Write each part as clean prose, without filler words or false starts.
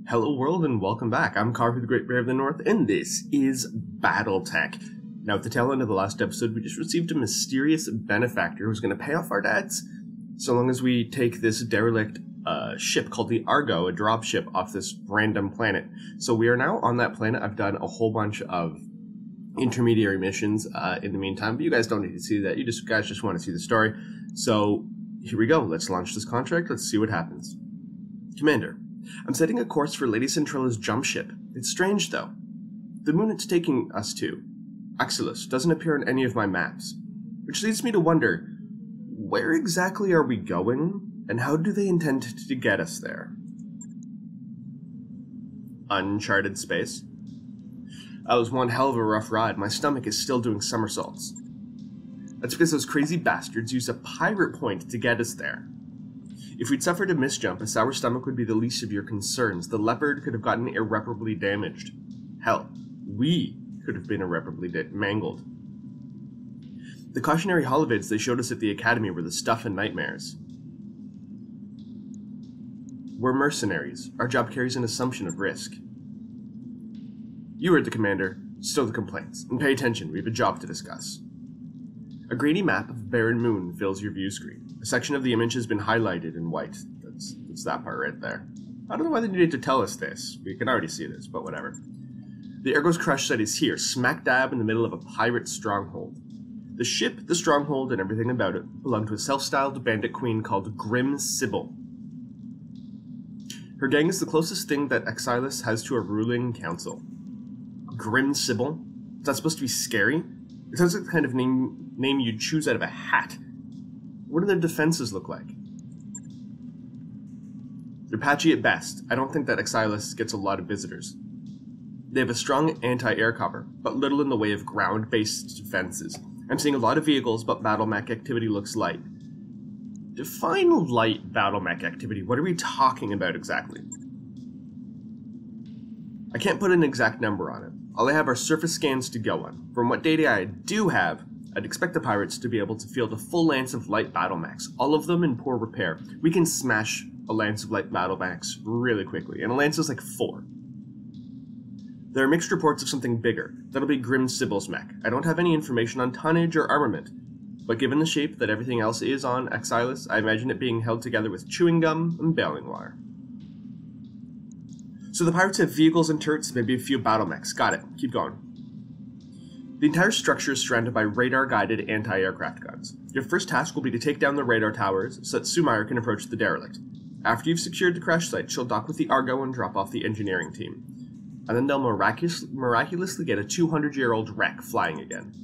Hello world and welcome back. I'm Karhu, the Great Bear of the North, and this is Battletech. Now at the tail end of the last episode, we just received a mysterious benefactor who's going to pay off our debts so long as we take this derelict ship called the Argo, a dropship, off this random planet. So we are now on that planet. I've done a whole bunch of intermediary missions in the meantime, but you guys don't need to see that. You guys just want to see the story. So here we go. Let's launch this contract. Let's see what happens. Commander, I'm setting a course for Lady Centrella's jump ship. It's strange, though. The moon it's taking us to, Axelis, doesn't appear on any of my maps, which leads me to wonder, where exactly are we going, and how do they intend to get us there? Uncharted space? That was one hell of a rough ride. My stomach is still doing somersaults. That's because those crazy bastards used a pirate point to get us there. If we'd suffered a misjump, a sour stomach would be the least of your concerns. The Leopard could have gotten irreparably damaged. Hell, we could have been irreparably mangled. The cautionary holovids they showed us at the Academy were the stuff and nightmares. We're mercenaries. Our job carries an assumption of risk. You heard the commander. Stow the complaints. And pay attention, we have a job to discuss. A grainy map of the barren moon fills your view screen. A section of the image has been highlighted in white. That's that part right there. I don't know why they needed to tell us this. We can already see this, but whatever. The Argo's crash site is here, smack dab in the middle of a pirate stronghold. The ship, the stronghold, and everything about it belong to a self-styled bandit queen called Grim Sybil. Her gang is the closest thing that Axelis has to a ruling council. Grim Sybil? Is that supposed to be scary? It sounds like the kind of name you'd choose out of a hat. What do their defenses look like? They're patchy at best. I don't think that Axelis gets a lot of visitors. They have a strong anti-air cover, but little in the way of ground-based defenses. I'm seeing a lot of vehicles, but BattleMech activity looks light. Define light BattleMech activity. What are we talking about exactly? I can't put an exact number on it. All I have are surface scans to go on. From what data I do have, I'd expect the pirates to be able to field a full lance of light BattleMechs, all of them in poor repair. We can smash a lance of light BattleMechs really quickly, and a lance is like 4. There are mixed reports of something bigger. That'll be Grim Sybil's mech. I don't have any information on tonnage or armament, but given the shape that everything else is on Axelis, I imagine it being held together with chewing gum and baling wire. So the pirates have vehicles and turrets, maybe a few BattleMechs. Got it. Keep going. The entire structure is surrounded by radar-guided anti-aircraft guns. Your first task will be to take down the radar towers so that Sumair can approach the derelict. After you've secured the crash site, she'll dock with the Argo and drop off the engineering team. And then they'll miraculously get a 200-year-old wreck flying again.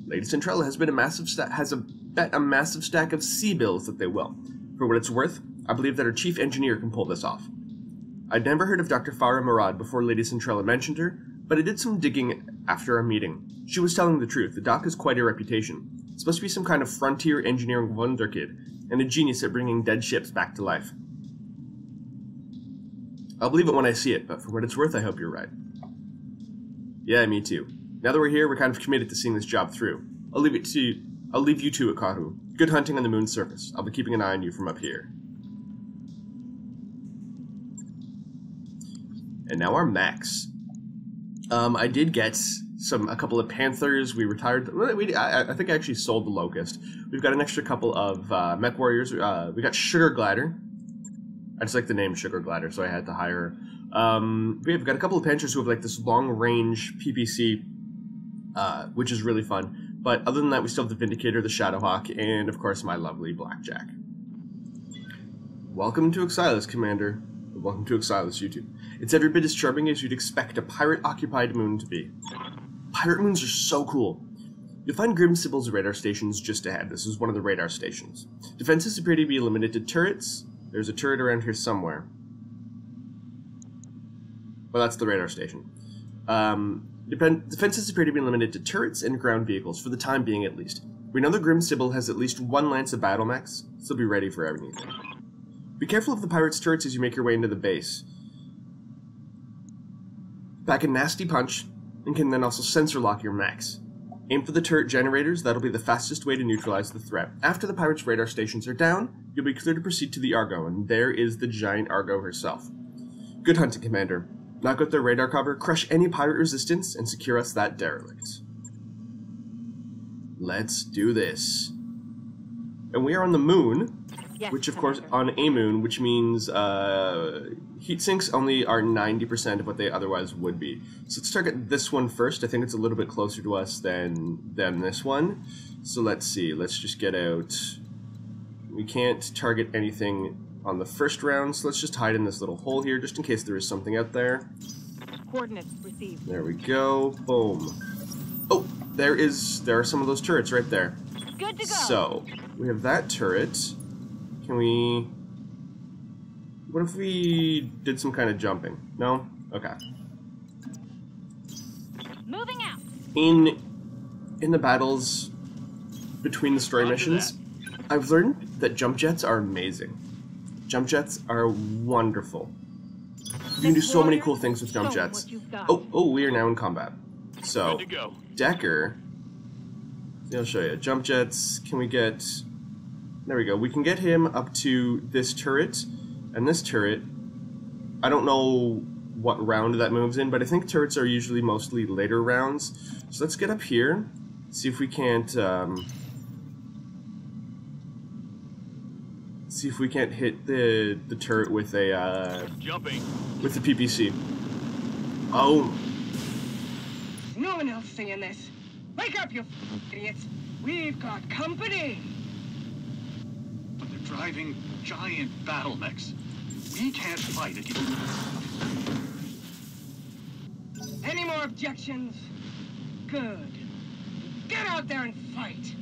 Lady Centrella has bet a massive stack of C-bills that they will. For what it's worth, I believe that her chief engineer can pull this off. I'd never heard of Dr. Farah Murad before Lady Centrella mentioned her, but I did some digging after our meeting. She was telling the truth. The doc has quite a reputation. It's supposed to be some kind of frontier engineering wonderkid, and a genius at bringing dead ships back to life. I'll believe it when I see it, but for what it's worth, I hope you're right. Yeah, me too. Now that we're here, we're kind of committed to seeing this job through. I'll leave you to it, Karhu. Good hunting on the moon's surface. I'll be keeping an eye on you from up here. And now our mechs. I did get a couple of Panthers. We retired. I think I actually sold the Locust. We've got an extra couple of MechWarriors. We got Sugar Glider. I just like the name Sugar Glider, so I had to hire her. We've got a couple of Panthers who have like this long-range PPC, which is really fun. But other than that, we still have the Vindicator, the Shadowhawk, and of course my lovely Blackjack. Welcome to Axelis, Commander. Welcome to Axelis, YouTube. It's every bit as charming as you'd expect a pirate-occupied moon to be. Pirate moons are so cool. You'll find Grim Sybil's radar stations just ahead. This is one of the radar stations. Defenses appear to be limited to turrets. There's a turret around here somewhere. Well, that's the radar station. Defenses appear to be limited to turrets and ground vehicles, for the time being at least. We know that Grim Sybil has at least one lance of BattleMechs, so be ready for everything. Be careful of the pirates' turrets as you make your way into the base. Pack a nasty punch, and can then also sensor lock your mechs. Aim for the turret generators, that'll be the fastest way to neutralize the threat. After the pirates' radar stations are down, you'll be clear to proceed to the Argo, and there is the giant Argo herself. Good hunting, Commander. Knock out their radar cover, crush any pirate resistance, and secure us that derelict. Let's do this. And we are on the moon, yes, which of course on a moon, which means heat sinks only are 90% of what they otherwise would be. So let's target this one first. I think it's a little bit closer to us than this one. So let's see. Let's just get out. We can't target anything on the first round, so let's just hide in this little hole here, just in case there is something out there. Coordinates received. There we go. Boom. Oh, there are some of those turrets right there. Good to go. So we have that turret. Can we? What if we did some kind of jumping? No? Okay. Moving out. In the battles between the story missions, I've learned that jump jets are amazing. Jump jets are wonderful. You can do so many cool things with jump jets. Oh, we are now in combat. So, good to go. Decker, I'll show you. Jump jets, can we get... There we go. We can get him up to this turret, and this turret, I don't know what round that moves in, but I think turrets are usually mostly later rounds. So let's get up here, see if we can't... see if we can't hit the turret with a jumping with the PPC. Oh, no one else saying this. Wake up, you idiots! We've got company. But they're driving giant BattleMechs. We can't fight against them. Any more objections? Good. Get out there and fight.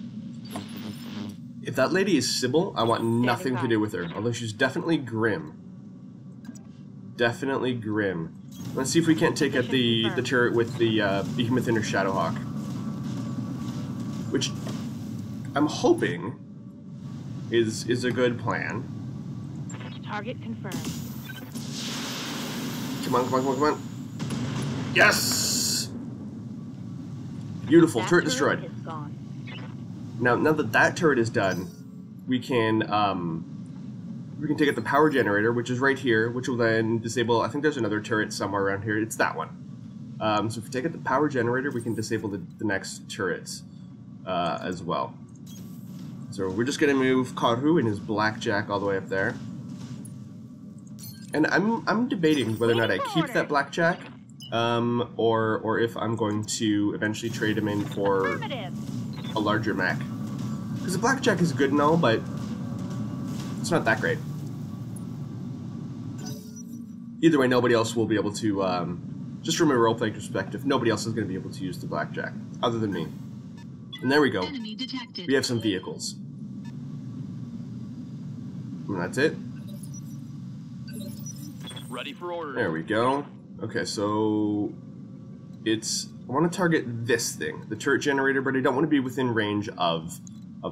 if that lady is Sybil, I want nothing to do with her. Although she's definitely grim. Definitely grim. Let's see if we can't take out the turret with the Behemoth Inner Shadowhawk. Which I'm hoping is a good plan. Target confirmed. Come on, come on, come on, come on. Yes! Beautiful, turret destroyed. Now that turret is done, we can take out the power generator, which is right here, which will then disable, I think there's another turret somewhere around here, it's that one. So if we take out the power generator, we can disable the next turrets as well. So we're just going to move Karhu and his blackjack all the way up there. And I'm debating whether or not I keep that blackjack, or if I'm going to eventually trade him in for a larger mech. Because the blackjack is good and all, but it's not that great. Either way, nobody else will be able to, just from a roleplay perspective, nobody else is going to be able to use the blackjack, other than me. And there we go. We have some vehicles. And that's it. Ready for order. There we go. Okay, so it's... I want to target this thing, the turret generator, but I don't want to be within range of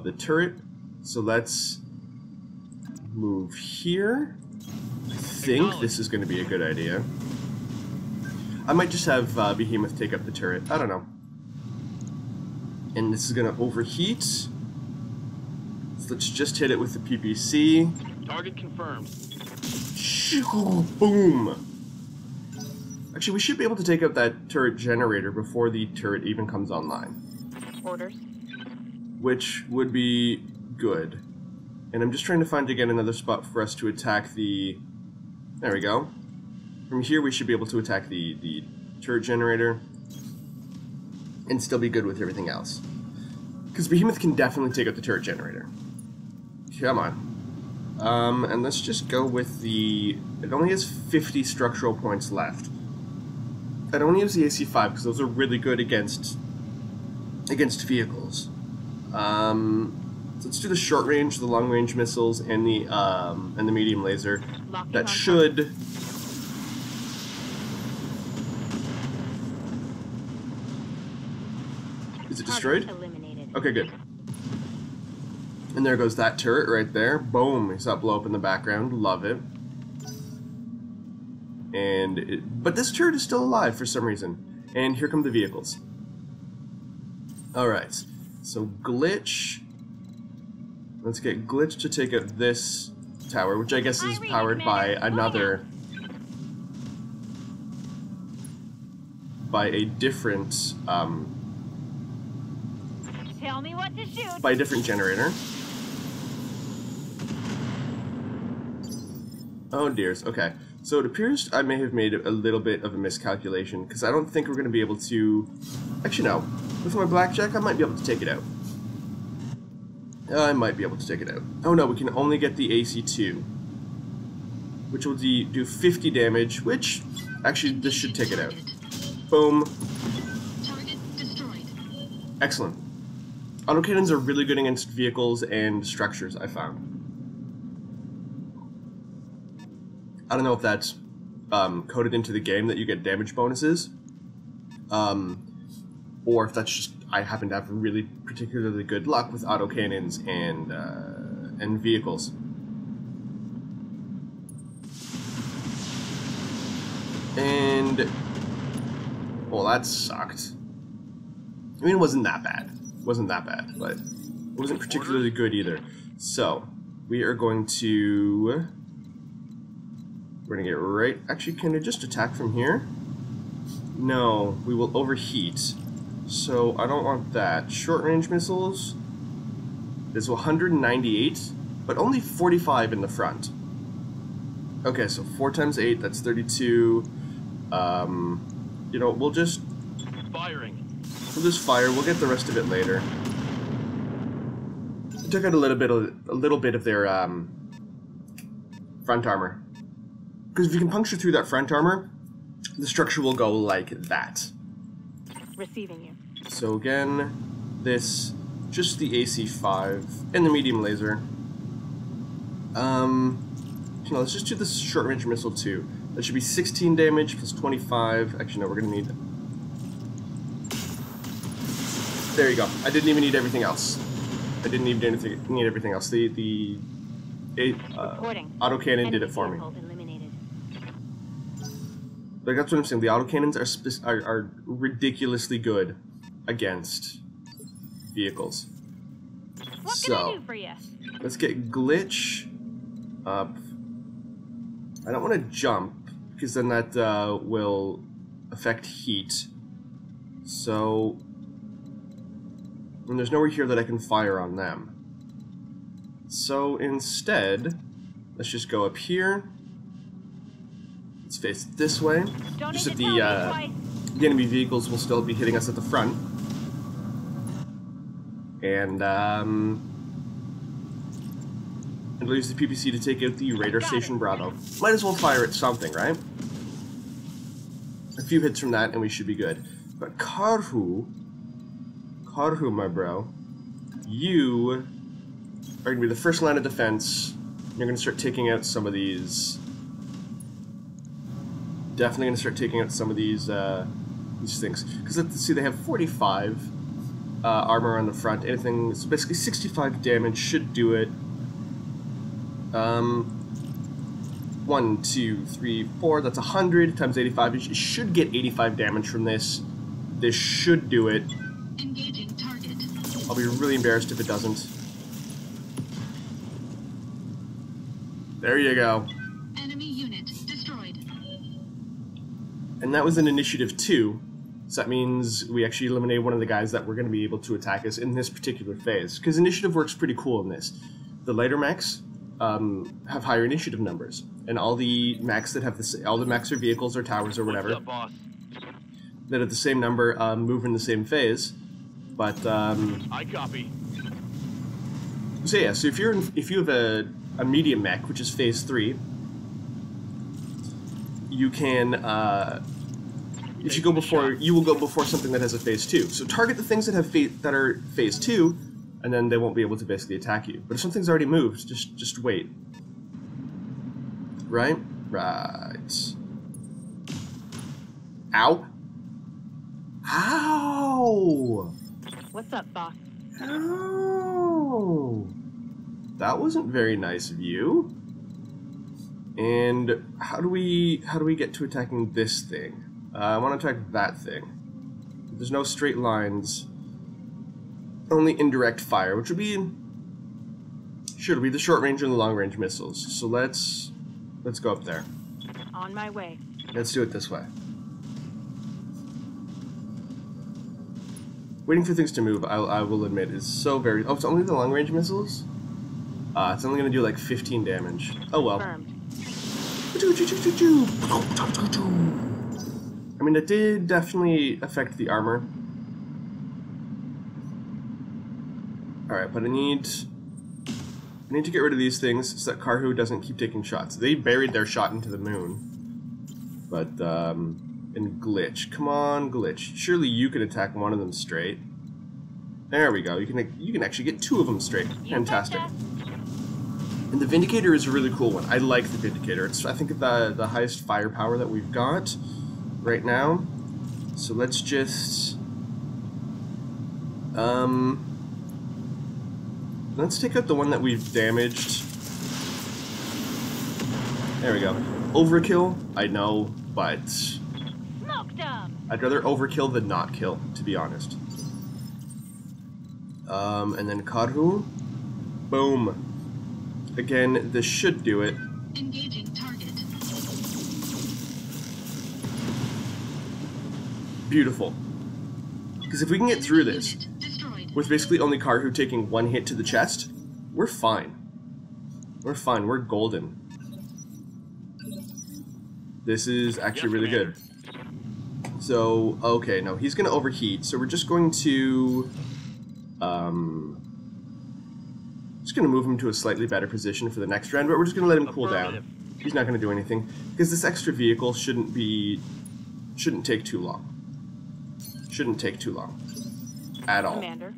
the turret. So let's move here. I think this is going to be a good idea. I might just have Behemoth take up the turret. I don't know. And this is going to overheat. So let's just hit it with the PPC. Target confirmed. Boom! Actually, we should be able to take out that turret generator before the turret even comes online. Orders. Which would be good. And I'm just trying to find again another spot for us to attack the... There we go. From here we should be able to attack the turret generator and still be good with everything else. Because Behemoth can definitely take out the turret generator. Come on. And let's just go with the... It only has 50 structural points left. I don't use the AC-5 because those are really good against vehicles. So let's do the short range, the long range missiles, and the medium laser. That should... Is it destroyed? Okay, good. And there goes that turret right there. Boom! You saw it blow up in the background. Love it. But this turret is still alive for some reason. And here come the vehicles. Alright, so glitch. Let's get glitch to take out this tower, which I guess is powered by another... by a different, Tell me what to shoot. by a different generator. Oh dears, okay. So it appears I may have made a little bit of a miscalculation, because I don't think we're going to be able to... Actually, no. With my blackjack, I might be able to take it out. I might be able to take it out. Oh no, we can only get the AC2. Which will do 50 damage, which... Actually, this should take it out. Boom. Target destroyed. Excellent. Autocannons are really good against vehicles and structures, I found. I don't know if that's coded into the game that you get damage bonuses, or if that's just I happen to have really particularly good luck with autocannons and vehicles. And well, that sucked. I mean, it wasn't that bad. It wasn't that bad, but it wasn't particularly good either. So we are going to. We're gonna get right... Actually, can I just attack from here? No, we will overheat. So, I don't want that. Short-range missiles is 198, but only 45 in the front. Okay, so 4 times 8, that's 32. You know, we'll just... Firing. We'll just fire. We'll get the rest of it later. I took out a little bit of their front armor. Because if you can puncture through that front armor, the structure will go like that. Receiving you. So again, this, just the AC5 and the medium laser. You know, let's just do this short-range missile too. That should be 16 damage plus 25. Actually, no, we're gonna need... There you go. I didn't even need everything else. I didn't even need everything else. The autocannon did it for me. Like, that's what I'm saying. The autocannons are ridiculously good against vehicles. What can I do for you? Let's get glitch up. I don't want to jump because then that will affect heat. So, and there's nowhere here that I can fire on them. So instead, let's just go up here. Let's face it this way. Just that the enemy vehicles will still be hitting us at the front. And we'll use the PPC to take out the radar station Bravo. Might as well fire at something, right? A few hits from that and we should be good. But Karhu, my bro, you are going to be the first line of defense. You're going to start taking out some of these... Definitely going to start taking out some of these things. Because let's see, they have 45 armor on the front. Anything, so basically 65 damage should do it. 1, 2, 3, 4. That's 100 times 85. It should get 85 damage from this. This should do it. Engaging target. I'll be really embarrassed if it doesn't. There you go. Enemy unit destroyed. And that was an initiative 2, so that means we actually eliminated one of the guys that were going to be able to attack us in this particular phase. Because initiative works pretty cool in this. The lighter mechs have higher initiative numbers, and all the mechs that have all the mechs or vehicles or towers or whatever What's up, boss? that have the same number move in the same phase. But I copy. so yeah, so if you have a medium mech, which is phase 3. You can, if you go before, you will go before something that has a phase 2. So target the things that have that are phase 2, and then they won't be able to basically attack you. But if something's already moved, just wait. Right? Right. Ow! Ow! What's up, boss? Ow! That wasn't very nice of you. And how do we get to attacking this thing? I want to attack that thing. There's no straight lines. only indirect fire, which would be the short range and the long range missiles. So let's go up there. On my way. Let's do it this way. Waiting for things to move, I will admit, is so very... Oh, it's only the long range missiles? It's only going to do like 15 damage. Oh well. Confirmed. I mean, it did definitely affect the armor. Alright, but I need to get rid of these things so that Karhu doesn't keep taking shots. They buried their shot into the moon. But, and Glitch. Come on, Glitch. Surely you can attack one of them straight. There we go. You can actually get 2 of them straight. Fantastic. And the Vindicator is a really cool one. I like the Vindicator. It's, I think, the highest firepower that we've got right now. So let's just... let's take out the one that we've damaged. There we go. Overkill, I know, but... Smoked 'em. I'd rather overkill than not kill, to be honest. And then Karhu. Boom. Again, this should do it. Engaging target. Beautiful. Because if we can get through this, Unit destroyed. with basically only Karhu taking 1 hit to the chest, we're fine. We're fine. We're golden. This is actually really good. So, okay, no, he's going to overheat, so we're just going to... just going to move him to a slightly better position for the next round, but we're just going to let him cool down. He's not going to do anything, because this extra vehicle shouldn't take too long. Shouldn't take too long. At all. Commander.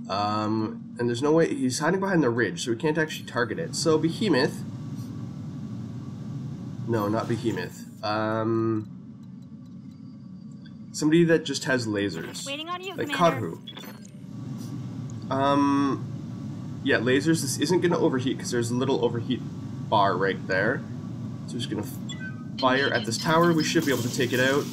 And there's no way... He's hiding behind the ridge, so we can't actually target it. So, Behemoth... No, not Behemoth. Somebody that just has lasers. Waiting on you, Like Commander. Karhu. Yeah, lasers. This isn't going to overheat because there's a little overheat bar right there. So we're just going to fire at this tower. We should be able to take it out.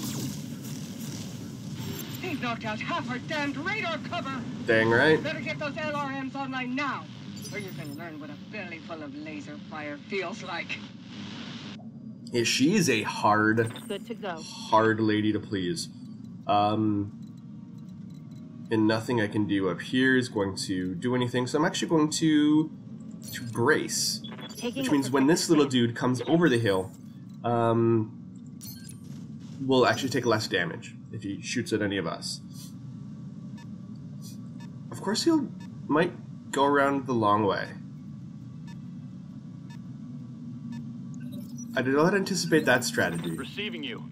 He's knocked out half our damned radar cover. Dang right. Better get those LRMs online now, or you can learn what a belly full of laser fire feels like. Yeah, she is a hard Good to go. lady to please. And nothing I can do up here is going to do anything, so I'm actually going to brace. Which means when this little dude comes over the hill, we'll actually take less damage if he shoots at any of us. Of course might go around the long way. I did not anticipate that strategy. Receiving you.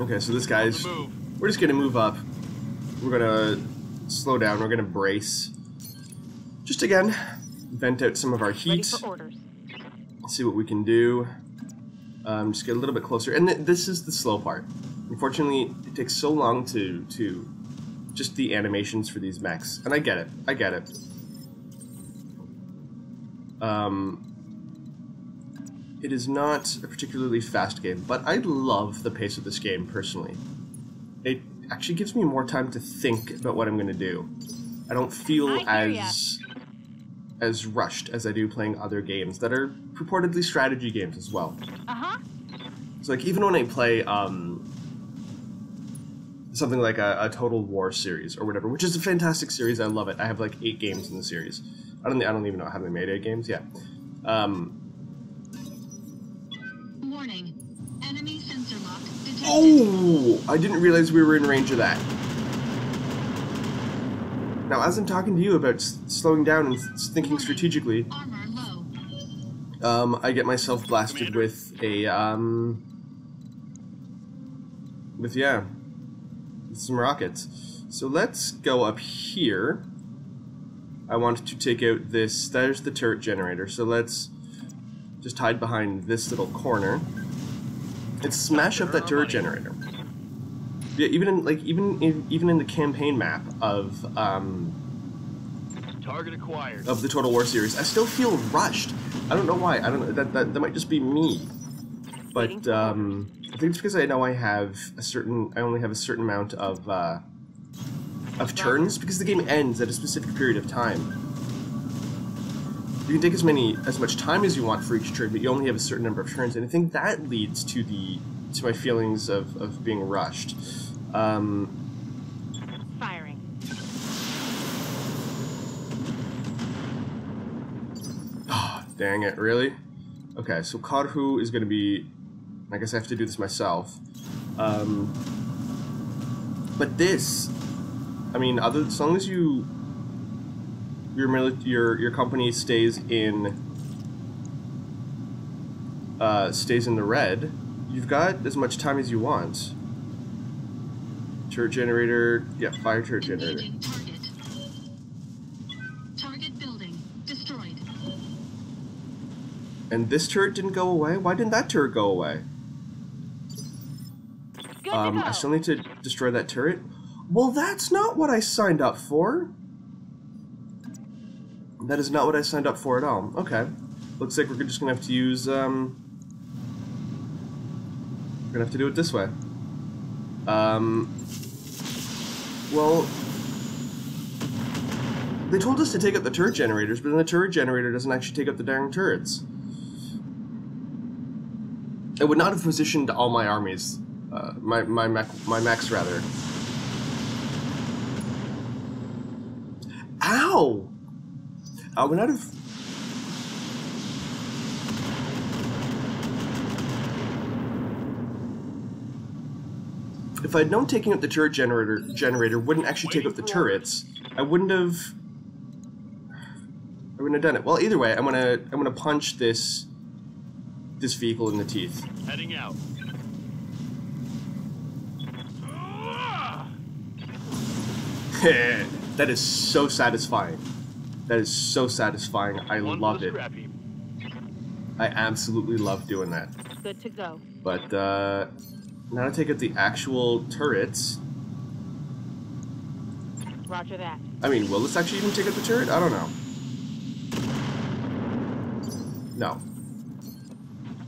Okay, so this guy's... On the move. We're just gonna move up. We're gonna slow down. We're gonna brace. Just again, vent out some of our Ready heat. for orders. See what we can do. Just get a little bit closer. And this is the slow part. Unfortunately, it takes so long to just the animations for these mechs. And I get it. I get it. It is not a particularly fast game, but I love the pace of this game, personally. It actually gives me more time to think about what I'm going to do. I don't feel as rushed as I do playing other games that are purportedly strategy games as well. Uh-huh. So like even when I play something like a Total War series or whatever, which is a fantastic series, I love it. I have like 8 games in the series. I don't even know how they made 8 games. Yeah. Warning. Enemy sensor lock detected. Oh! I didn't realize we were in range of that. Now, as I'm talking to you about slowing down and thinking strategically, Armor low. I get myself blasted Commander. with a, with some rockets. So let's go up here. I want to take out this, there's the turret generator, so let's just hide behind this little corner and smash up that turret generator. Yeah, even in the campaign map of Target acquired. the Total War series, I still feel rushed. I don't know why. I don't know, that might just be me. But I think it's because I know I only have a certain amount of of turns because the game ends at a specific period of time. You can take as much time as you want for each turn, but you only have a certain number of turns, and I think that leads to my feelings of being rushed. Firing. Oh, dang it, really? Okay, so Karhu is going to be... I guess I have to do this myself. But this... I mean, as long as your company stays in the red, you've got as much time as you want. Turret generator, yeah, fire turret generator. Engaging target. Target building destroyed. And this turret didn't go away? Why didn't that turret go away? Good to go. I still need to destroy that turret? Well, that's not what I signed up for. That is not what I signed up for at all. Okay. Looks like we're just gonna have to use, we're gonna have to do it this way. Well, they told us to take out the turret generators, but then the turret generator doesn't actually take out the dang turrets. I would not have positioned all my armies, my mechs rather. Ow! I would not have... If I'd known taking out the turret generator wouldn't actually take out the turrets, I wouldn't have done it. Well, either way, I'm gonna punch this vehicle in the teeth. Heading out. That is so satisfying. That is so satisfying. I love it. I absolutely love doing that. Good to go. But now to take out the actual turrets. Roger that. I mean, will this actually even take out the turret? I don't know. No.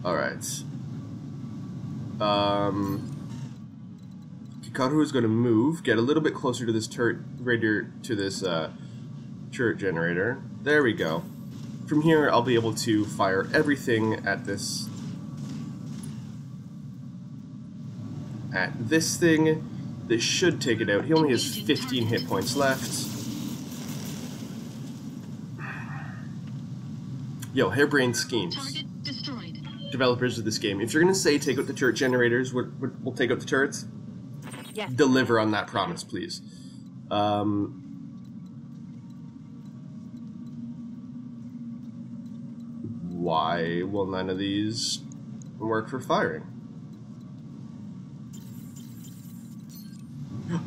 Alright. Karhu is going to move, get a little bit closer to this turret, to this turret generator. There we go. From here, I'll be able to fire everything at this thing. This should take it out. He only has 15 hit points left. Yo, harebrained schemes. Target destroyed. Developers of this game. If you're going to say take out the turret generators, we'll take out the turrets. Yes. Deliver on that promise, please. Why will none of these work for firing?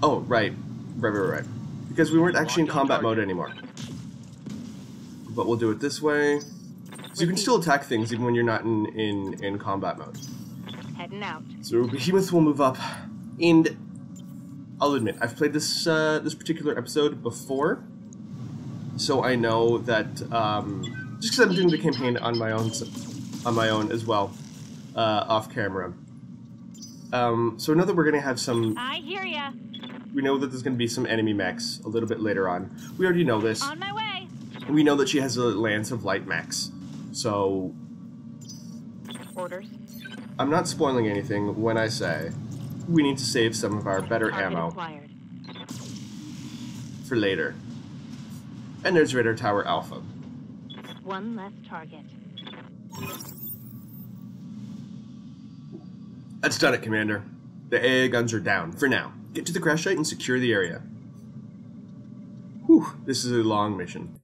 Oh, right. Right. Because we weren't actually in combat mode anymore. But we'll do it this way. So you can still attack things even when you're not in combat mode. Heading out. So Behemoth will move up. And I'll admit, I've played this this particular episode before, so I know that just because I'm doing the campaign on my own as well, off camera. So we know that we're gonna have some. I hear ya. We know that there's gonna be some enemy mechs a little bit later on. We already know this. On my way. We know that she has a lance of light mechs, so Orders. I'm not spoiling anything when I say we need to save some of our better Target ammo acquired. for later. And there's Radar Tower Alpha. One less target. That's done it, Commander. The AA guns are down, for now. Get to the crash site and secure the area. Whew, this is a long mission.